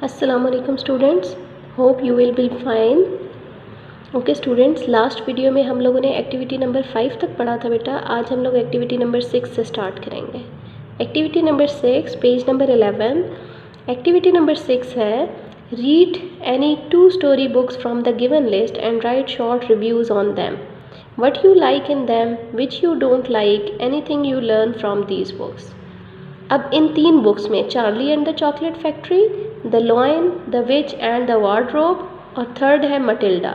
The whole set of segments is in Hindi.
अस्सलामुअलैकुम students, hope you will be fine. Okay students, last video में हम लोगों ने एक्टिविटी नंबर 5 तक पढ़ा था बेटा। आज हम लोग एक्टिविटी नंबर 6 से स्टार्ट करेंगे। Activity number 6 page number 11। Activity number 6 है read any 2 story books from the given list and right short reviews on them, what you like in them, which you don't like, anything you learn from these books. अब इन 3 बुक्स में Charlie and the chocolate factory, the lion, the which and the wardrobe और थर्ड है मटिल्डा।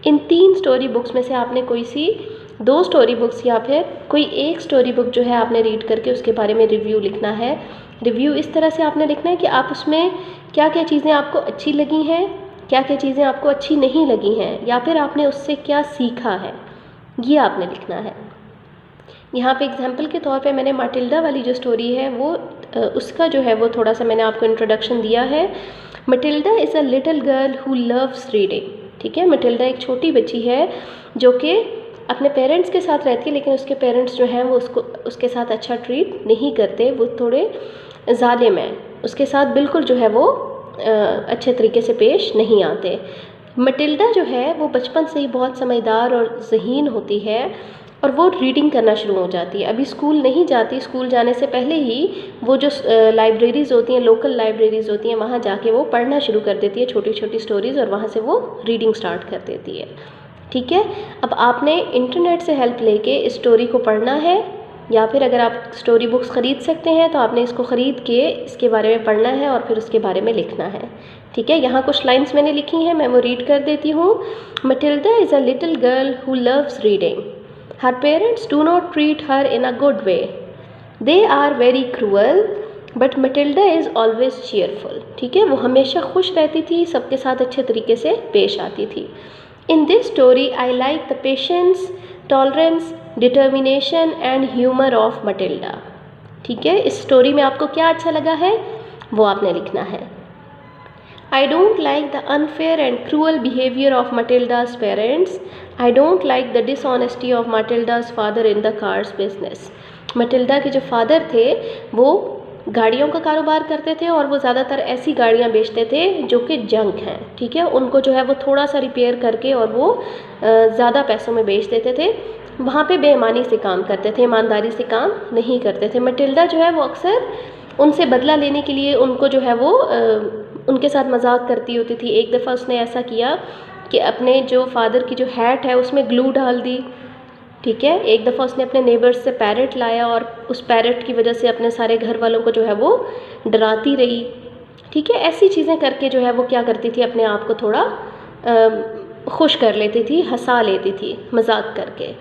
इन 3 स्टोरी बुक्स में से आपने कोई सी 2 स्टोरी बुक्स या फिर कोई एक स्टोरी बुक जो है आपने रीड करके उसके बारे में रिव्यू लिखना है। रिव्यू इस तरह से आपने लिखना है कि आप उसमें क्या क्या चीज़ें आपको अच्छी लगी हैं, क्या क्या चीज़ें आपको अच्छी नहीं लगी हैं, या फिर आपने उससे क्या सीखा है, ये आपने लिखना है। यहाँ पे एग्जाम्पल के तौर पे मैंने माटिल्डा वाली जो स्टोरी है वो उसका जो है वो थोड़ा सा मैंने आपको इंट्रोडक्शन दिया है। Matilda is a little girl who loves reading. ठीक है, मटिल्डा एक छोटी बच्ची है जो कि अपने पेरेंट्स के साथ रहती है, लेकिन उसके पेरेंट्स जो हैं वो उसके साथ अच्छा ट्रीट नहीं करते, वो थोड़े जालिम हैं, उसके साथ बिल्कुल जो है वो अच्छे तरीके से पेश नहीं आते। मटिल्डा जो है वो बचपन से ही बहुत समझदार और ज़हीन होती है और वो रीडिंग करना शुरू हो जाती है। अभी स्कूल नहीं जाती, स्कूल जाने से पहले ही वो जो लाइब्रेरीज़ होती हैं, लोकल लाइब्रेरीज़ होती हैं, वहाँ जाके वो पढ़ना शुरू कर देती है छोटी छोटी स्टोरीज़, और वहाँ से वो रीडिंग स्टार्ट कर देती है। ठीक है, अब आपने इंटरनेट से हेल्प लेके इस स्टोरी को पढ़ना है, या फिर अगर आप स्टोरी बुक्स ख़रीद सकते हैं तो आपने इसको ख़रीद के इसके बारे में पढ़ना है और फिर उसके बारे में लिखना है। ठीक है, यहाँ कुछ लाइन्स मैंने लिखी हैं, मैं वो रीड कर देती हूँ। Matilda is a little girl who loves reading. Her parents do not treat her in a good way. They are very cruel, but Matilda is always cheerful. ठीक है, वो हमेशा खुश रहती थी, सबके साथ अच्छे तरीके से पेश आती थी। In this story, I like the patience, tolerance, determination and humor of Matilda. ठीक है, इस स्टोरी में आपको क्या अच्छा लगा है वो आपने लिखना है। I don't like the unfair and cruel behavior of Matilda's parents. I don't like the dishonesty of Matilda's father in the cars business. Matilda के जो फादर थे वो गाड़ियों का कारोबार करते थे और वो ज़्यादातर ऐसी गाड़ियाँ बेचते थे जो कि जंक हैं। ठीक है, उनको जो है वो थोड़ा सा रिपेयर करके और वो ज़्यादा पैसों में बेच देते थे। वहाँ पे बेईमानी से काम करते थे, ईमानदारी से काम नहीं करते थे। मटिल्डा जो है वो अक्सर उनसे बदला लेने के लिए उनको जो है वो उनके साथ मजाक करती होती थी। एक दफ़ा उसने ऐसा किया कि अपने जो फादर की जो हैट है उसमें ग्लू डाल दी। ठीक है, एक दफ़ा उसने अपने नेबर्स से पैरेट लाया और उस पैरेट की वजह से अपने सारे घर वालों को जो है वो डराती रही। ठीक है, ऐसी चीज़ें करके जो है वो क्या करती थी, अपने आप को थोड़ा खुश कर लेती थी, हंसा लेती थी मजाक करके।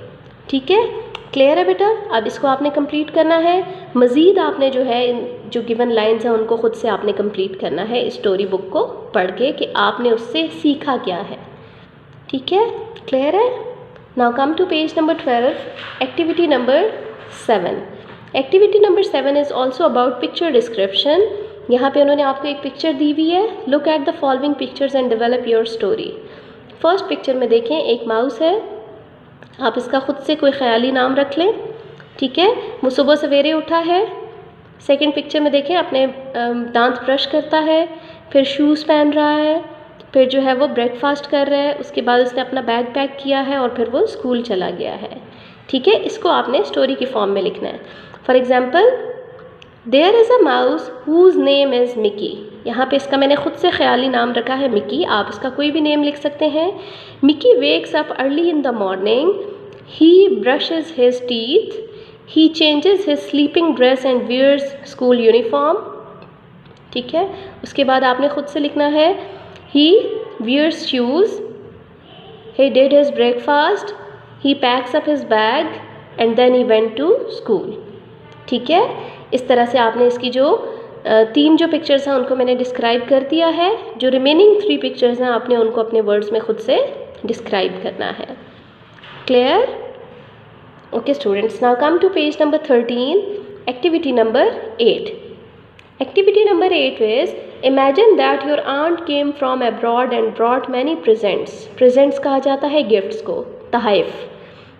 ठीक है, क्लियर है बेटा। अब इसको आपने कंप्लीट करना है। मज़ीद आपने जो है जो गिवन लाइंस हैं उनको ख़ुद से आपने कंप्लीट करना है इस स्टोरी बुक को पढ़ के कि आपने उससे सीखा क्या है। ठीक है, क्लियर है। Now come to page number 12, activity number 7। Activity number 7 is also about picture description. यहाँ पे उन्होंने आपको एक पिक्चर दी हुई है। Look at the following pictures and develop your story. First picture में देखें, एक माउस है, आप इसका ख़ुद से कोई ख़याली नाम रख लें। ठीक है, वो सुबह सवेरे उठा है। सेकंड पिक्चर में देखें, अपने दांत ब्रश करता है, फिर शूज़ पहन रहा है, फिर जो है वो ब्रेकफास्ट कर रहा है, उसके बाद उसने अपना बैग पैक किया है और फिर वो स्कूल चला गया है। ठीक है, इसको आपने स्टोरी की फॉर्म में लिखना है। For example, there is a mouse whose name is Mickey. यहाँ पे इसका मैंने ख़ुद से ख्याली नाम रखा है मिकी, आप इसका कोई भी नेम लिख सकते हैं। Mickey wakes up early in the morning, he brushes his teeth, he changes his sleeping dress and wears school uniform. ठीक है, उसके बाद आपने ख़ुद से लिखना है he wears shoes, he did his breakfast, he packs up his bag and then he went to school. ठीक है, इस तरह से आपने इसकी जो 3 जो पिक्चर्स हैं उनको मैंने डिस्क्राइब कर दिया है। जो रिमेनिंग 3 पिक्चर्स हैं आपने उनको अपने वर्ड्स में ख़ुद से डिस्क्राइब करना है। Clear? Okay students, now come to page number 13, activity number 8। Activity number 8 is imagine that your aunt came from abroad and brought many presents. Presents कहा जाता है गिफ्ट्स को, तहफ़।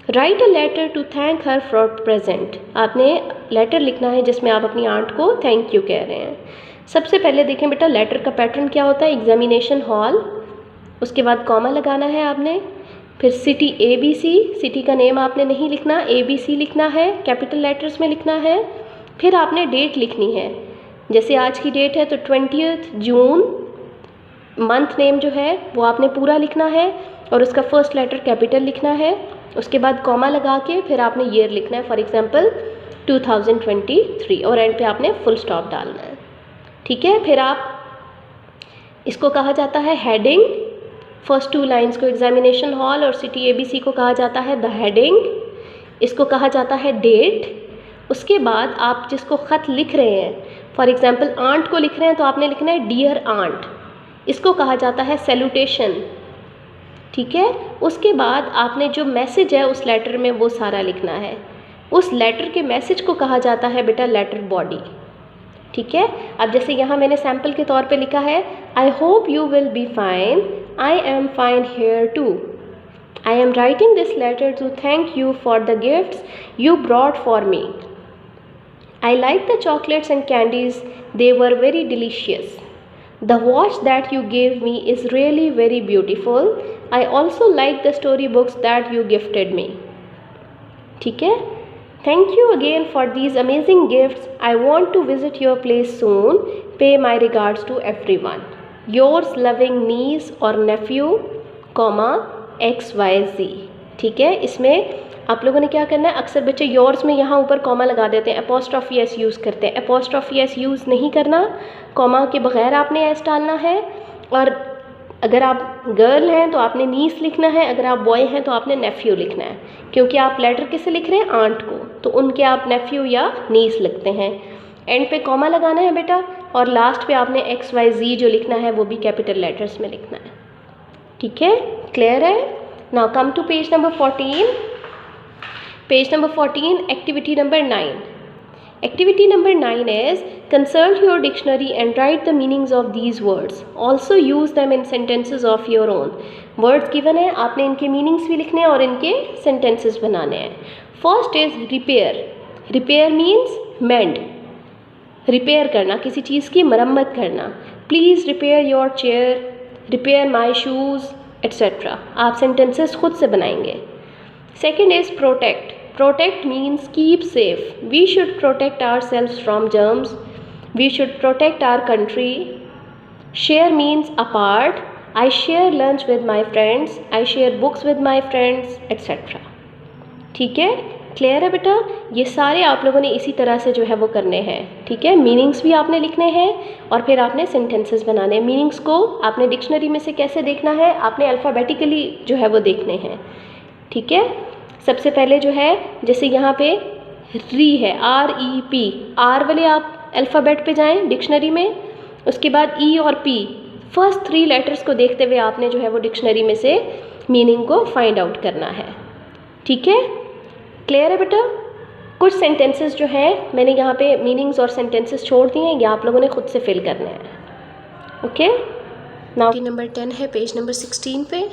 Write a letter to thank her for present. आपने लेटर लिखना है जिसमें आप अपनी आंट को थैंक यू कह रहे हैं। सबसे पहले देखें बेटा लेटर का पैटर्न क्या होता है, एग्जामिनेशन हॉल, उसके बाद कॉमा लगाना है आपने, फिर सिटी ABC, सिटी का नेम आपने नहीं लिखना, ABC लिखना है, कैपिटल लेटर्स में लिखना है, फिर आपने डेट लिखनी है, जैसे आज की डेट है तो 20 जून, मंथ नेम जो है वो आपने पूरा लिखना है और उसका फर्स्ट लेटर कैपिटल लिखना है, उसके बाद कॉमा लगा के फिर आपने ईयर लिखना है, फॉर एग्जांपल 2023, और एंड पे आपने फुल स्टॉप डालना है। ठीक है, फिर आप इसको कहा जाता है हेडिंग, फर्स्ट 2 लाइंस को एग्जामिनेशन हॉल और सिटी ABC को कहा जाता है द हेडिंग, इसको कहा जाता है डेट। उसके बाद आप जिसको ख़त लिख रहे हैं, फॉर एग्जांपल आंट को लिख रहे हैं तो आपने लिखना है डियर आंट, इसको कहा जाता है सैल्यूटेशन। ठीक है, उसके बाद आपने जो मैसेज है उस लेटर में वो सारा लिखना है, उस लेटर के मैसेज को कहा जाता है बेटा लेटर बॉडी। ठीक है, अब जैसे यहाँ मैंने सैम्पल के तौर पे लिखा है I hope you will be fine, I am fine here too, I am writing this letter to thank you for the gifts you brought for me, I like the chocolates and candies, they were very delicious. The watch that you gave me is really very beautiful. I also like the storybooks that you gifted me. ठीक है, thank you again for these amazing gifts. I want to visit your place soon. Pay my regards to everyone. Yours loving niece or nephew, XYZ. ठीक है, इसमें आप लोगों ने क्या करना है, अक्सर बच्चे योर्स में यहाँ ऊपर कॉमा लगा देते हैं, एपोस्ट्रॉफी एस यूज़ करते हैं, एपोस्ट्रॉफी एस यूज़ नहीं करना, कॉमा के बगैर आपने एस डालना है। और अगर आप गर्ल हैं तो आपने नीस लिखना है, अगर आप बॉय हैं तो आपने नेफ्यू लिखना है, क्योंकि आप लेटर किसे लिख रहे हैं, आंट को, तो उनके आप नेफ्यू या नीस लिखते हैं। एंड पे कॉमा लगाना है बेटा, और लास्ट पे आपने XYZ जो लिखना है वो भी कैपिटल लेटर्स में लिखना है। ठीक है, क्लियर है। Now come to page number 14। Page number 14, activity number 9. Activity number 9 is consult your dictionary and write the meanings of these words. Also use them in sentences of your own. Words given है, आपने इनके meanings भी लिखने हैं और इनके sentences बनाने हैं। First is repair. Repair means mend. Repair करना, किसी चीज़ की मरम्मत करना। Please repair your chair, repair my shoes, etc. आप sentences खुद से बनाएंगे। Second is protect. Protect means keep safe. We should protect ourselves from germs. We should protect our country. Share means apart. I share lunch with my friends. I share books with my friends, etc. ठीक है, क्लियर है बेटा। ये सारे आप लोगों ने इसी तरह से जो है वो करने हैं। ठीक है, मीनिंग्स भी आपने लिखने हैं और फिर आपने सेंटेंसेस बनाने हैं। मीनिंग्स को आपने डिक्शनरी में से कैसे देखना है, आपने अल्फ़ाबेटिकली जो है वो देखने हैं। ठीक है, सबसे पहले जो है जैसे यहाँ पे री है, REP, आर वाले आप अल्फ़ाबेट पे जाएं डिक्शनरी में, उसके बाद E और P, फर्स्ट 3 लेटर्स को देखते हुए आपने जो है वो डिक्शनरी में से मीनिंग को फाइंड आउट करना है। ठीक है, क्लियर है बेटा। कुछ सेंटेंसेस जो है मैंने यहाँ पे मीनिंग्स और सेंटेंसेस छोड़ दिए हैं, ये आप लोगों ने खुद से फिल करना है। ओके, नाउ नंबर 10 है पेज नंबर 16 पे।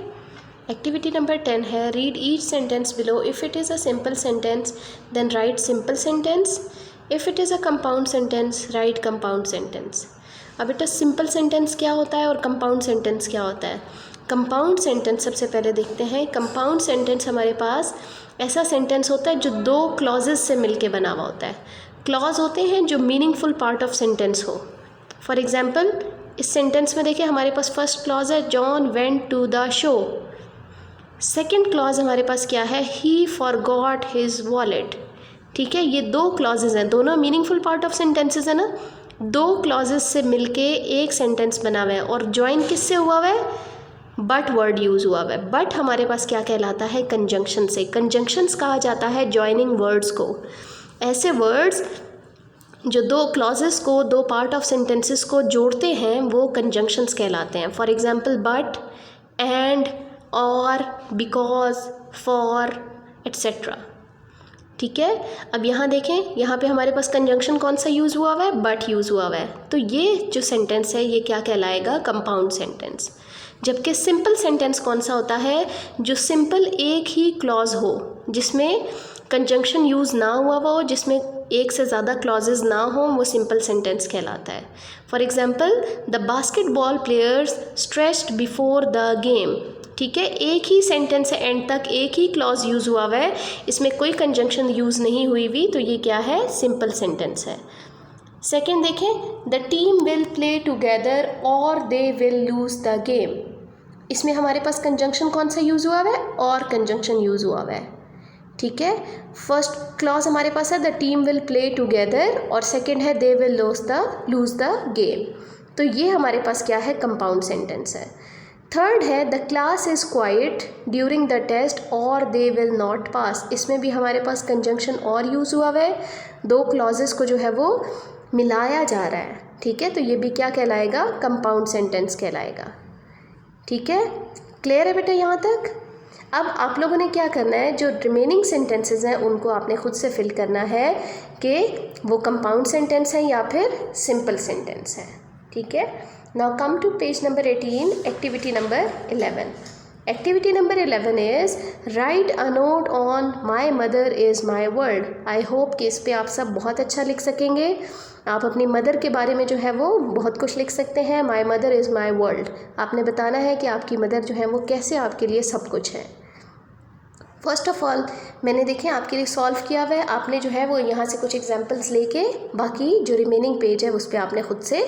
एक्टिविटी नंबर 10 है read each sentence below. If it is a simple sentence then write simple sentence, if it is a compound sentence write compound sentence. अब बेटा सिंपल सेंटेंस क्या होता है और कंपाउंड सेंटेंस क्या होता है। कंपाउंड सेंटेंस सबसे पहले देखते हैं। कंपाउंड सेंटेंस हमारे पास ऐसा सेंटेंस होता है जो 2 क्लॉजेस से मिलके बना हुआ होता है। क्लॉज होते हैं जो मीनिंगफुल पार्ट ऑफ सेंटेंस हो। फॉर एग्जाम्पल इस सेंटेंस में देखिए हमारे पास फर्स्ट क्लॉज है John went to the show. Second clause हमारे पास क्या है, ही फॉरगॉट हिज वॉलेट। ठीक है, ये 2 क्लॉजेज हैं, दोनों मीनिंगफुल पार्ट ऑफ सेंटेंसेस है ना। 2 क्लॉजेज से मिलके एक सेंटेंस बना हुआ है और ज्वाइन किससे हुआ हुआ है, बट वर्ड यूज़ हुआ हुआ है। बट हमारे पास क्या कहलाता है, कंजंक्शन से। कंजंक्शंस कहा जाता है जॉइनिंग वर्ड्स को। ऐसे वर्ड्स जो 2 क्लॉजेस को, 2 पार्ट ऑफ सेंटेंसेस को जोड़ते हैं वो कंजंक्शंस कहलाते हैं। फॉर एग्जाम्पल बट, एंड, और, बिकॉज, फॉर, एट्सेट्रा। ठीक है, अब यहाँ देखें, यहाँ पे हमारे पास कंजंक्शन कौन सा यूज़ हुआ हुआ है, बट यूज़ हुआ हुआ है। तो ये जो सेंटेंस है ये क्या कहलाएगा, कंपाउंड सेंटेंस। जबकि सिंपल सेंटेंस कौन सा होता है, जो सिंपल एक ही क्लॉज हो, जिसमें कंजंक्शन यूज़ ना हुआ हो, जिसमें एक से ज़्यादा क्लॉजेज ना हो, वो सिंपल सेंटेंस कहलाता है। For example, the basketball players stretched before the game. ठीक है, एक ही सेंटेंस है, एंड तक एक ही क्लॉज यूज़ हुआ हुआ है, इसमें कोई कंजंक्शन यूज़ नहीं हुई हुई, तो ये क्या है, सिंपल सेंटेंस है। सेकेंड देखें, the team will play together और they will lose the game. इसमें हमारे पास कंजंक्शन कौन सा यूज़ हुआ हुआ है, और कंजंक्शन यूज़ हुआ हुआ है। ठीक है, फर्स्ट क्लॉज हमारे पास है the team will play together, और सेकेंड है they will lose the game. तो ये हमारे पास क्या है, कंपाउंड सेंटेंस है। थर्ड है the class is quite during the test और दे विल नॉट पास। इसमें भी हमारे पास कंजंक्शन और यूज़ हुआ हुआ है, दो क्लॉजेस को जो है वो मिलाया जा रहा है। ठीक है, तो ये भी क्या कहलाएगा, कंपाउंड सेंटेंस कहलाएगा। ठीक है, क्लियर है बेटा यहाँ तक। अब आप लोगों ने क्या करना है, जो रिमेनिंग सेंटेंसेस हैं उनको आपने खुद से फिल करना है कि वो कंपाउंड सेंटेंस है या फिर सिंपल सेंटेंस है। ठीक है, now come to page number 18, activity number 11। Activity number 11 is write a note on my mother is my world. I hope कि इस पर आप सब बहुत अच्छा लिख सकेंगे। आप अपनी मदर के बारे में जो है वो बहुत कुछ लिख सकते हैं। माई मदर इज़ माई वर्ल्ड, आपने बताना है कि आपकी मदर जो है वो कैसे आपके लिए सब कुछ है। फर्स्ट ऑफ ऑल मैंने देखें आपके लिए सॉल्व किया हुआ है, आपने जो है वो यहाँ से कुछ एग्जांपल्स लेके बाकी जो रिमेनिंग पेज है उस पर आपने खुद से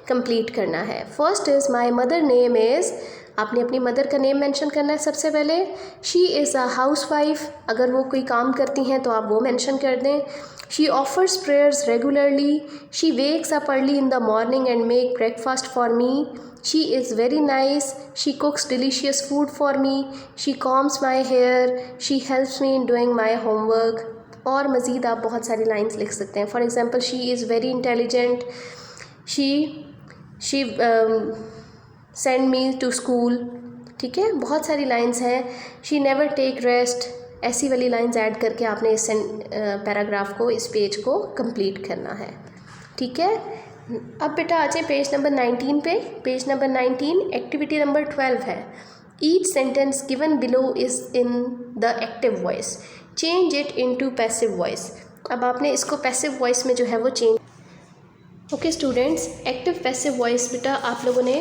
कंप्लीट करना है। First is my mother name is, आपने अपनी मदर का नेम मेंशन करना है सबसे पहले। She is a house wife, अगर वो कोई काम करती हैं तो आप वो मेंशन कर दें। She offers prayers regularly, she wax up early in the morning and make breakfast for me, she is very nice, she cooks delicious food for me, she combs my hair, she helps me in doing my homework। और मज़ीद आप बहुत सारी लाइन्स लिख सकते हैं। For example, she is very intelligent, she send me to school. ठीक है, बहुत सारी लाइन्स हैं। शी नेवर टेक रेस्ट, ऐसी वाली लाइन्स ऐड करके आपने इस पैराग्राफ को, इस पेज को कंप्लीट करना है। ठीक है, अब बेटा आ जाए पेज नंबर 19 पे। पेज नंबर 19 एक्टिविटी नंबर 12 है। Each sentence given below is in the active voice, change it into passive voice. अब आपने इसको पैसिव वॉइस में जो है वो change. Okay students, active passive voice बेटा आप लोगों ने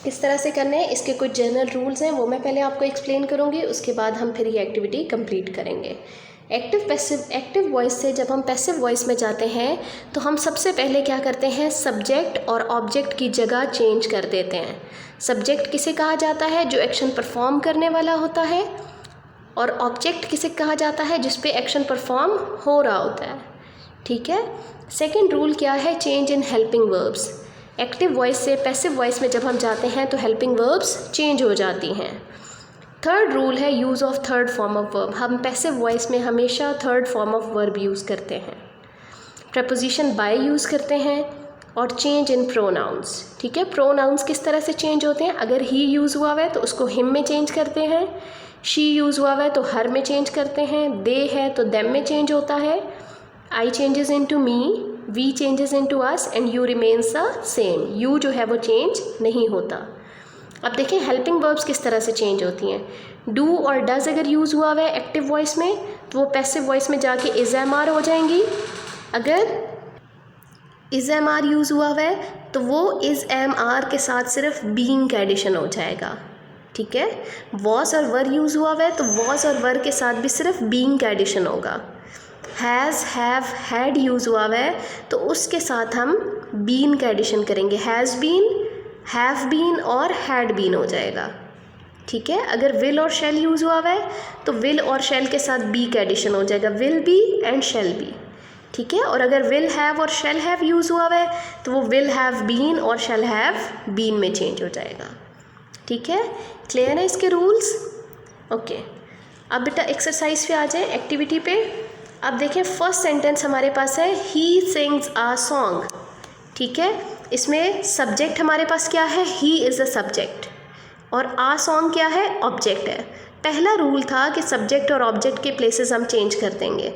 किस तरह से करना है, इसके कुछ जनरल रूल्स हैं, वो मैं पहले आपको एक्सप्लेन करूँगी, उसके बाद हम फिर ये एक्टिविटी कंप्लीट करेंगे। एक्टिव वॉइस से जब हम पैसिव वॉइस में जाते हैं तो हम सबसे पहले क्या करते हैं, सब्जेक्ट और ऑब्जेक्ट की जगह चेंज कर देते हैं। सब्जेक्ट किसे कहा जाता है, जो एक्शन परफॉर्म करने वाला होता है, और ऑब्जेक्ट किसे कहा जाता है, जिस पे एक्शन परफॉर्म हो रहा होता है। ठीक है, सेकेंड रूल क्या है, change in helping verbs. Active voice से पैसिव वॉइस में जब हम जाते हैं तो हेल्पिंग वर्ब्स चेंज हो जाती हैं। थर्ड रूल है use of third form of verb. हम पैसिव वॉइस में हमेशा third form of verb use करते हैं। प्रपोजिशन बाय यूज़ करते हैं, और चेंज इन प्रोनाउंस। ठीक है, प्रोनाउंस किस तरह से चेंज होते हैं, अगर ही यूज़ हुआ है तो उसको हिम में चेंज करते हैं, शी यूज़ हुआ है तो हर में चेंज करते हैं, दे है तो देम में चेंज होता है, I changes into me, we changes into us, and you remains the same. You जो है वो चेंज नहीं होता। अब देखें हेल्पिंग वर्ब्स किस तरह से चेंज होती हैं। डू और डज अगर यूज़ हुआ है एक्टिव वॉइस में तो वो पैसिव वॉइस में जाके इज़ एम आर हो जाएंगी। अगर इज़ एम आर यूज़ हुआ है तो वो इज़ एम आर के साथ सिर्फ बीइंग का एडिशन हो जाएगा। ठीक है, वॉज और वर यूज़ हुआ है तो वॉज और वर के साथ भी सिर्फ बीइंग का एडिशन होगा। हैज़, हैव, हैड यूज़ हुआ है तो उसके साथ हम बीन का एडिशन करेंगे। हैज़ बीन, हैव बीन और हैड बीन हो जाएगा। ठीक है, अगर विल और शैल यूज़ हुआ है तो विल और शैल के साथ बी का एडिशन हो जाएगा, will be and shall be. ठीक है, और अगर विल हैव और शैल हैव यूज़ हुआ है तो वो विल हैव बीन और शैल हैव बीन में चेंज हो जाएगा। ठीक है, क्लियर है इसके रूल्स। ओके, अब बेटा एक्सरसाइज पे आ जाए, एक्टिविटी पे। अब देखें फर्स्ट सेंटेंस हमारे पास है ही सिंग्स आ सॉन्ग। ठीक है, इसमें सब्जेक्ट हमारे पास क्या है, ही इज़ द सब्जेक्ट, और आ सॉन्ग क्या है, ऑब्जेक्ट है। पहला रूल था कि सब्जेक्ट और ऑब्जेक्ट के प्लेसेस हम चेंज कर देंगे।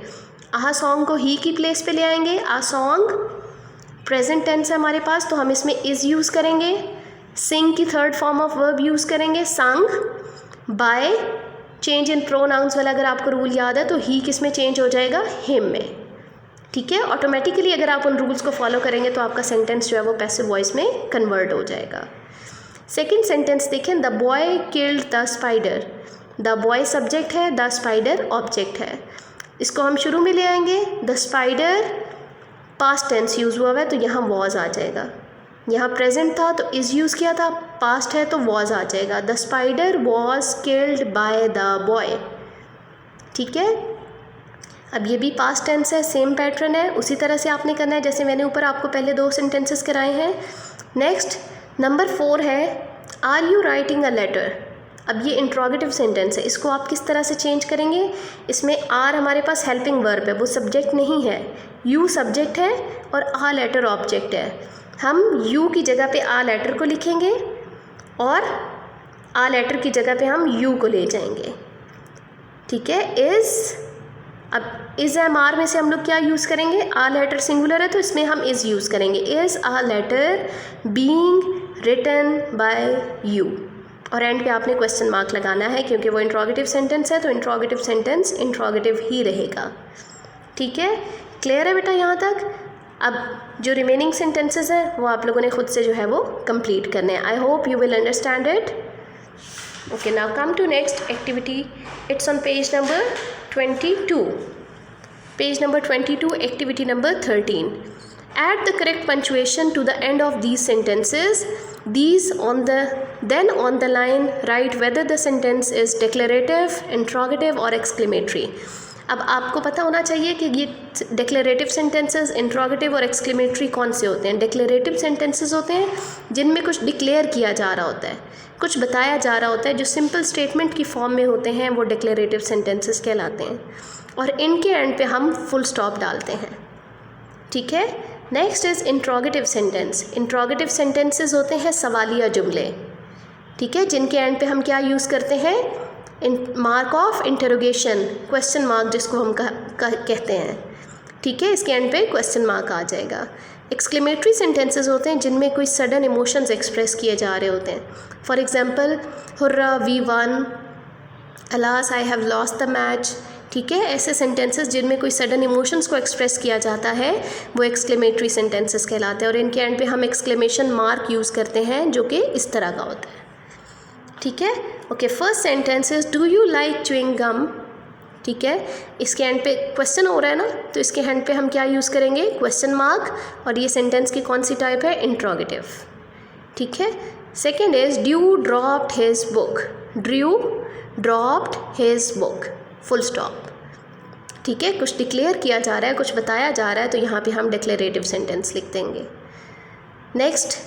आ सॉन्ग को ही की प्लेस पे ले आएंगे। आ सॉन्ग प्रेजेंट टेंस है हमारे पास तो हम इसमें इज़ यूज़ करेंगे। सिंग की third form of verb use करेंगे, संग। बाय चेंज इन प्रोनाउंस वाला अगर आपको रूल याद है तो ही किस में चेंज हो जाएगा, हिम में। ठीक है, ऑटोमेटिकली अगर आप उन रूल्स को फॉलो करेंगे तो आपका सेंटेंस जो है वो पैसिव वॉइस में कन्वर्ट हो जाएगा। सेकेंड सेंटेंस देखें, the boy killed the spider. The boy subject है, द स्पाइडर ऑब्जेक्ट है। इसको हम शुरू में ले आएंगे, the spider past tense use हुआ है तो यहाँ वॉज आ जाएगा। यहाँ प्रेजेंट था तो इज़ यूज़ किया था, पास्ट है तो वॉज आ जाएगा। The spider was killed by the boy. ठीक है, अब ये भी पास्ट टेंस है, सेम पैटर्न है, उसी तरह से आपने करना है जैसे मैंने ऊपर आपको पहले 2 सेंटेंसेस कराए हैं। नेक्स्ट नंबर 4 है, are you writing a letter. अब ये इंट्रोगेटिव सेंटेंस है, इसको आप किस तरह से चेंज करेंगे, इसमें आर हमारे पास हेल्पिंग वर्ब है, वो सब्जेक्ट नहीं है, यू सब्जेक्ट है और आ लेटर ऑब्जेक्ट है। हम यू की जगह पे आ लेटर को लिखेंगे और आ लेटर की जगह पे हम यू को ले जाएंगे। ठीक है, इज़, अब इज़ एम आर में से हम लोग क्या यूज़ करेंगे, आ लेटर सिंगुलर है तो इसमें हम इज़ यूज़ करेंगे। Is a letter being written by you, और एंड पे आपने क्वेश्चन मार्क लगाना है क्योंकि वो इंट्रोगेटिव सेंटेंस है तो इंट्रोगेटिव सेंटेंस इंट्रोगेटिव ही रहेगा। ठीक है, क्लियर है बेटा यहाँ तक। अब जो रिमेनिंग सेंटेंसेस हैं वो आप लोगों ने खुद से जो है वो कंप्लीट करने हैं। I hope you will understand it. Okay, now come to next activity. It's on page number 22. Page number 22, activity number 13. Add the correct punctuation to the end of these sentences. Then on the line write whether the sentence is declarative, interrogative or exclamatory. अब आपको पता होना चाहिए कि ये डिक्लेरेटिव सेंटेंसेस, इंट्रोगेटिव और एक्सक्लेमेटरी कौन से होते हैं। डिक्लेरेटिव सेंटेंसेस होते हैं जिनमें कुछ डिक्लेयर किया जा रहा होता है, कुछ बताया जा रहा होता है, जो सिंपल स्टेटमेंट की फॉर्म में होते हैं वो डिक्लेरेटिव सेंटेंसेस कहलाते हैं, और इनके एंड पे हम फुल स्टॉप डालते हैं। ठीक है, next is interrogative sentence. Interrogative sentences होते हैं सवालिया जुमले, ठीक है, जिनके एंड पे हम क्या यूज़ करते हैं, mark of interrogation, question mark जिसको हम कहते हैं। ठीक है, इसके एंड पे क्वेश्चन मार्क आ जाएगा। एक्सक्लेमेटरी सेंटेंसेस होते हैं जिनमें कोई सडन इमोशंस एक्सप्रेस किए जा रहे होते हैं। For example, hurrah we won, alas I have lost the match. ठीक है, ऐसे सेंटेंसेस जिनमें कोई सडन इमोशंस को एक्सप्रेस किया जाता है वो एक्सक्लेमेटरी सेंटेंसेस कहलाते हैं, और इनके एंड पे हम एक्सक्लेमेशन मार्क यूज़ करते हैं जो कि इस तरह का होता है। ठीक है, okay, first sentence is do you like chewing gum. ठीक है, इसके एंड पे क्वेश्चन हो रहा है ना, तो इसके एंड पे हम क्या यूज़ करेंगे, क्वेश्चन मार्क, और ये सेंटेंस की कौन सी टाइप है, इंट्रोगेटिव। ठीक है, second is due dropped his book. Due dropped his book, full stop. ठीक है, कुछ डिक्लेयर किया जा रहा है, कुछ बताया जा रहा है, तो यहाँ पे हम डिक्लेरेटिव सेंटेंस लिख देंगे। Next,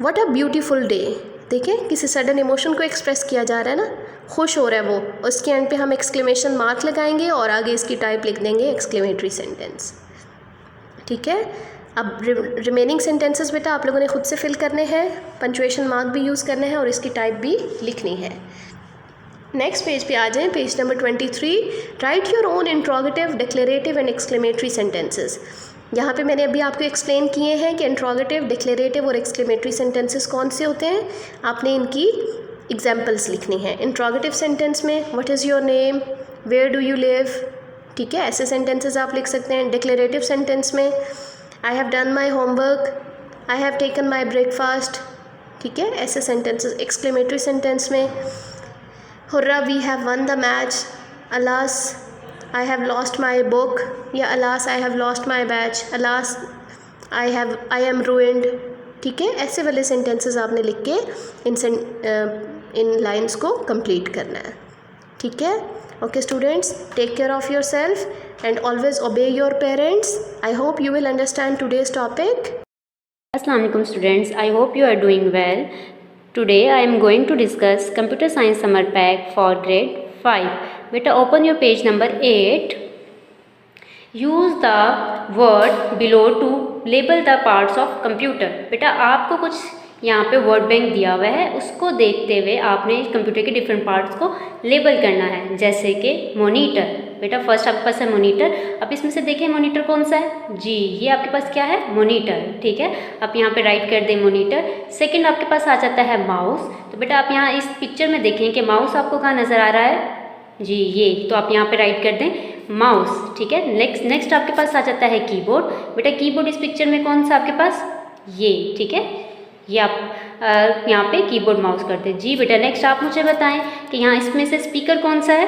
what a beautiful day. देखें, किसी सडन इमोशन को एक्सप्रेस किया जा रहा है ना, खुश हो रहा है वो, उसके एंड पे हम एक्सक्लेमेशन मार्क लगाएंगे और आगे इसकी टाइप लिख देंगे एक्सक्लेमेटरी सेंटेंस। ठीक है, अब रिमेनिंग सेंटेंसेस बेटा आप लोगों ने खुद से फिल करने हैं, पंचुएशन मार्क भी यूज़ करने हैं और इसकी टाइप भी लिखनी है। नेक्स्ट पेज पे आ जाएं, page number 23। Write your own interrogative, declarative and exclamatory sentences. यहाँ पे मैंने अभी आपको एक्सप्लेन किए हैं कि इंट्रोगेटिव, डिक्लेरेटिव और एक्सक्लेमेटरी सेंटेंसेस कौन से होते हैं। आपने इनकी एग्जाम्पल्स लिखनी है। इंट्रोगेटिव सेंटेंस में what is your name, where do you live. ठीक है, ऐसे सेंटेंसेस आप लिख सकते हैं। डिक्लेरेटिव सेंटेंस में I have done my homework, I have taken my breakfast. ठीक है, ऐसे सेंटेंसेस। एक्सक्लेमेटरी सेंटेंस में hurrah we have won the match, alas I have lost my book, या alas I have lost my badge, alas I am ruined। ठीक है, ऐसे वाले सेंटेंसेस आपने लिख के इन लाइंस को कंप्लीट करना है। ठीक है, okay students, take care of yourself and always obey your parents. I hope you will understand today's topic. अस्सलाम वालेकुम students, I hope you are doing well. Today I am going to discuss Computer Science Summer Pack for Grade 5. बेटा open your page number 8. Use the word below to label the parts of computer. बेटा आपको कुछ यहाँ पे वर्ड बैंक दिया हुआ है, उसको देखते हुए आपने कंप्यूटर के डिफरेंट पार्ट्स को लेबल करना है, जैसे कि मॉनिटर, बेटा फर्स्ट आपके पास है मोनीटर। अब इसमें से देखिए मोनीटर कौन सा है, जी ये आपके पास क्या है, मोनीटर। ठीक है, आप यहाँ पे राइट कर दें मोनीटर। सेकंड आपके पास आ जाता है माउस। तो बेटा आप यहाँ इस पिक्चर में देखें कि माउस आपको कहाँ नज़र आ रहा है, जी ये, तो आप यहाँ पे राइट कर दें माउस। ठीक है, नेक्स्ट आपके पास आ जाता है कीबोर्ड। बेटा कीबोर्ड इस पिक्चर में कौन सा आपके पास, ये। ठीक है, ये आप यहाँ पे कीबोर्ड माउस करते हैं। जी बेटा नेक्स्ट आप मुझे बताएं कि यहाँ इसमें से स्पीकर कौन सा है,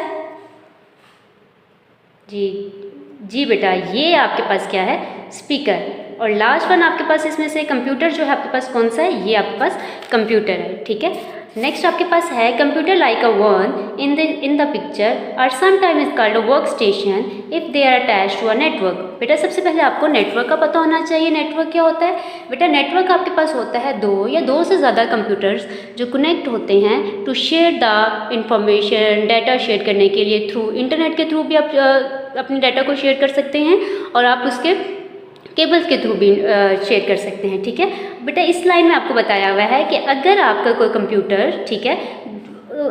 जी बेटा ये आपके पास क्या है, स्पीकर। और लास्ट वन आपके पास इसमें से कंप्यूटर जो है आपके पास कौन सा है, ये आपके पास कंप्यूटर है। ठीक है, नेक्स्ट आपके पास है computer like a one in the picture और sometimes called a work station if they are attached to a network. बेटा सबसे पहले आपको नेटवर्क का पता होना चाहिए। नेटवर्क क्या होता है, बेटा नेटवर्क आपके पास होता है दो या दो से ज़्यादा कंप्यूटर्स जो कनेक्ट होते हैं to share the information, data share करने के लिए थ्रू इंटरनेट के थ्रू भी आप अपने डाटा को शेयर कर सकते हैं और आप उसके केबल्स के थ्रू भी शेयर कर सकते हैं। ठीक है बेटा, इस लाइन में आपको बताया हुआ है कि अगर आपका कोई कंप्यूटर, ठीक है,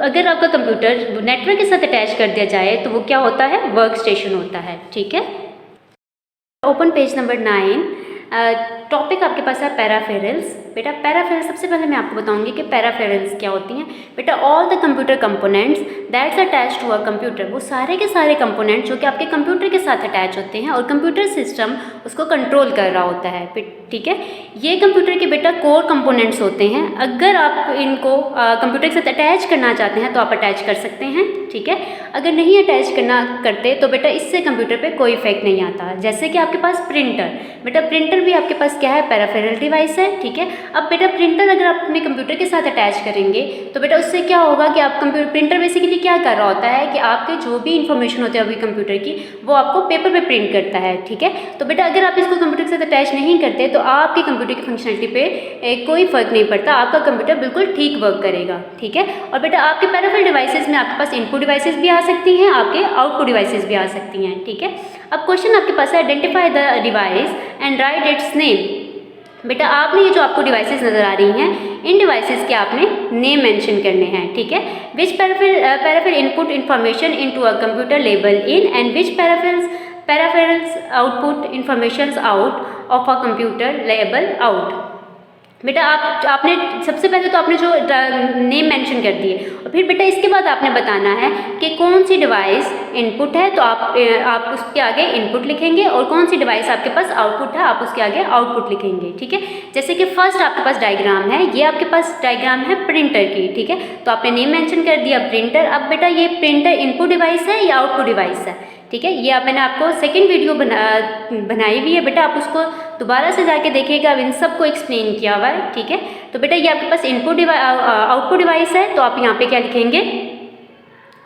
अगर आपका कंप्यूटर नेटवर्क के साथ अटैच कर दिया जाए तो वो क्या होता है, वर्क स्टेशन होता है। ठीक है, ओपन पेज नंबर 9। टॉपिक आपके पास है पैराफेरल्स। बेटा पैराफेरल्स सबसे पहले मैं आपको बताऊंगी कि पैराफेरल्स क्या होती हैं। बेटा all the computer components that's attach to a computer, वो सारे के सारे कंपोनेंट्स जो कि आपके कंप्यूटर के साथ अटैच होते हैं और कंप्यूटर सिस्टम उसको कंट्रोल कर रहा होता है। ठीक है, ये कंप्यूटर के बेटा कोर कंपोनेंट्स होते हैं। अगर आप इनको कंप्यूटर के साथ अटैच करना चाहते हैं तो आप अटैच कर सकते हैं। ठीक है, अगर नहीं अटैच करते तो बेटा इससे कंप्यूटर पे कोई इफेक्ट नहीं आता। जैसे कि आपके पास प्रिंटर, बेटा प्रिंटर भी आपके पास क्या है, पैराफेरल डिवाइस है। ठीक है, अब बेटा प्रिंटर अगर आप अपने कंप्यूटर के साथ अटैच करेंगे तो बेटा उससे क्या होगा कि आप प्रिंटर बेसिकली क्या कर रहा होता है कि आपके जो भी इंफॉर्मेशन होती है अभी कंप्यूटर की वो आपको पेपर पे प्रिंट करता है। ठीक है, तो बेटा अगर आप इसको कंप्यूटर के साथ अटैच नहीं करते तो आपके कंप्यूटर की फंक्शनलिटी पे कोई फर्क नहीं पड़ता, आपका कंप्यूटर बिल्कुल ठीक वर्क करेगा। ठीक है, और बेटा आपके पैराफेरल डिवाइसेस में आपके पास इनपुट डिवाइसेस भी आ सकती हैं, आपके आउटपुट डिवाइसेस भी आ सकती हैं। ठीक है, अब क्वेश्चन आपके पास है identify the device and right it's name. बेटा आपने ये जो आपको डिवाइसेस नज़र आ रही हैं इन डिवाइसेस के आपने नेम मेंशन करने हैं। ठीक है, which peripheral input information into a computer label in and which peripherals output information out of a computer label out. बेटा आपने सबसे पहले तो आपने जो नेम मेंशन कर दिए और फिर बेटा इसके बाद आपने बताना है कि कौन सी डिवाइस इनपुट है तो आप उसके आगे इनपुट लिखेंगे और कौन सी डिवाइस आपके पास आउटपुट है आप उसके आगे आउटपुट लिखेंगे। ठीक है, जैसे कि फर्स्ट आपके पास डायग्राम है, ये आपके पास डायग्राम है प्रिंटर की। ठीक है, तो आपने नेम मेंशन कर दिया प्रिंटर। अब बेटा ये प्रिंटर इनपुट डिवाइस है या आउटपुट डिवाइस है। ठीक है, ये मैंने आपको सेकंड वीडियो बनाई हुई है, बेटा आप उसको दोबारा से जाके देखिएगा, अब इन सबको एक्सप्लेन किया हुआ है। ठीक है, तो बेटा ये आपके पास आउटपुट डिवाइस है तो आप यहाँ पे क्या लिखेंगे,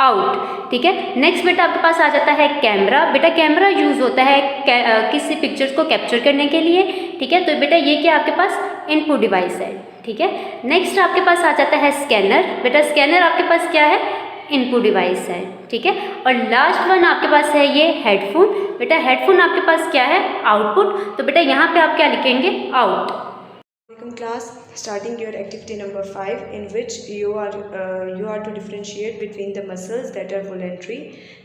आउट। ठीक है, नेक्स्ट बेटा आपके पास आ जाता है कैमरा। बेटा कैमरा यूज़ होता है किसी पिक्चर्स को कैप्चर करने के लिए। ठीक है, तो बेटा ये क्या आपके पास इनपुट डिवाइस है। ठीक है, नेक्स्ट आपके पास आ जाता है स्कैनर। बेटा स्कैनर आपके पास क्या है, इनपुट डिवाइस है। ठीक है, और लास्ट वन आपके पास है ये हेडफोन। बेटा हेडफोन आपके पास क्या है, आउटपुट। तो बेटा यहाँ पे आप क्या लिखेंगे, out. Welcome class, starting your activity number 5 in which you are to differentiate between the muscles that are voluntary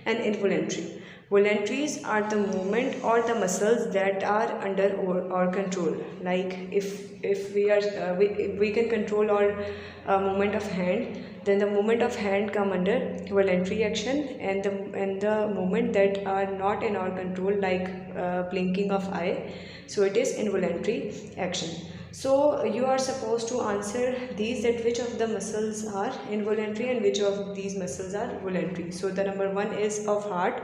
and involuntary. Voluntaries are the movement or the muscles that are under our control. Like if we can control our movement of hand, then the movement of hand come under voluntary action, and the movement that are not in our control like blinking of eye, so it is involuntary action. So you are supposed to answer these, that which of the muscles are involuntary and which of these muscles are voluntary. So the number 1 is of heart.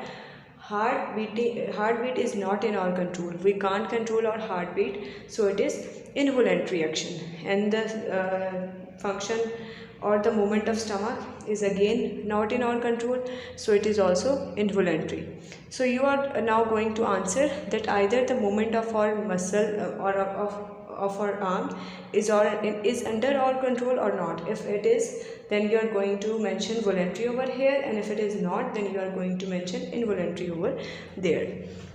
Heartbeat is not in our control. We can't control our heartbeat, so it is involuntary action. And the function or the movement of stomach is again not in our control, so it is also involuntary. So you are now going to answer that either the movement of our muscle or of our arm is under our control or not. If it is, then you are going to mention voluntary over here, and if it is not, then you are going to mention involuntary over there.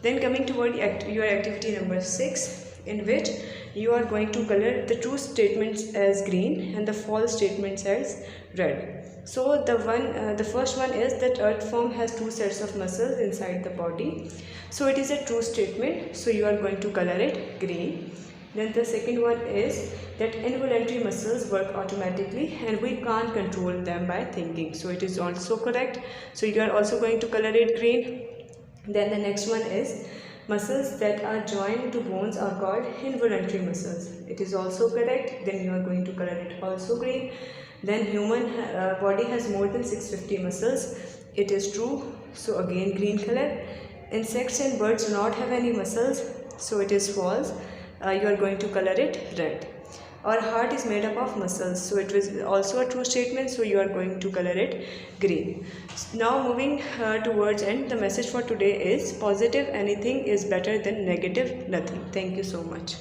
Then coming toward your activity number 6, in which you are going to color the true statements as green and the false statements as red. So the first one is that earth form has two sets of muscles inside the body. So it is a true statement, so you are going to color it green. Then the second one is that involuntary muscles work automatically and we can't control them by thinking. So it is also correct. So you are also going to color it green. Then the next one is muscles that are joined to bones are called involuntary muscles. It is also correct. Then you are going to color it also green. Then human body has more than 650 muscles. It is true. So again green color. Insects and birds do not have any muscles. So it is false. You are going to color it red. Our heart is made up of muscles, so it was also a true statement, so you are going to color it green. Now moving towards end, the message for today is positive anything is better than negative nothing. Thank you so much.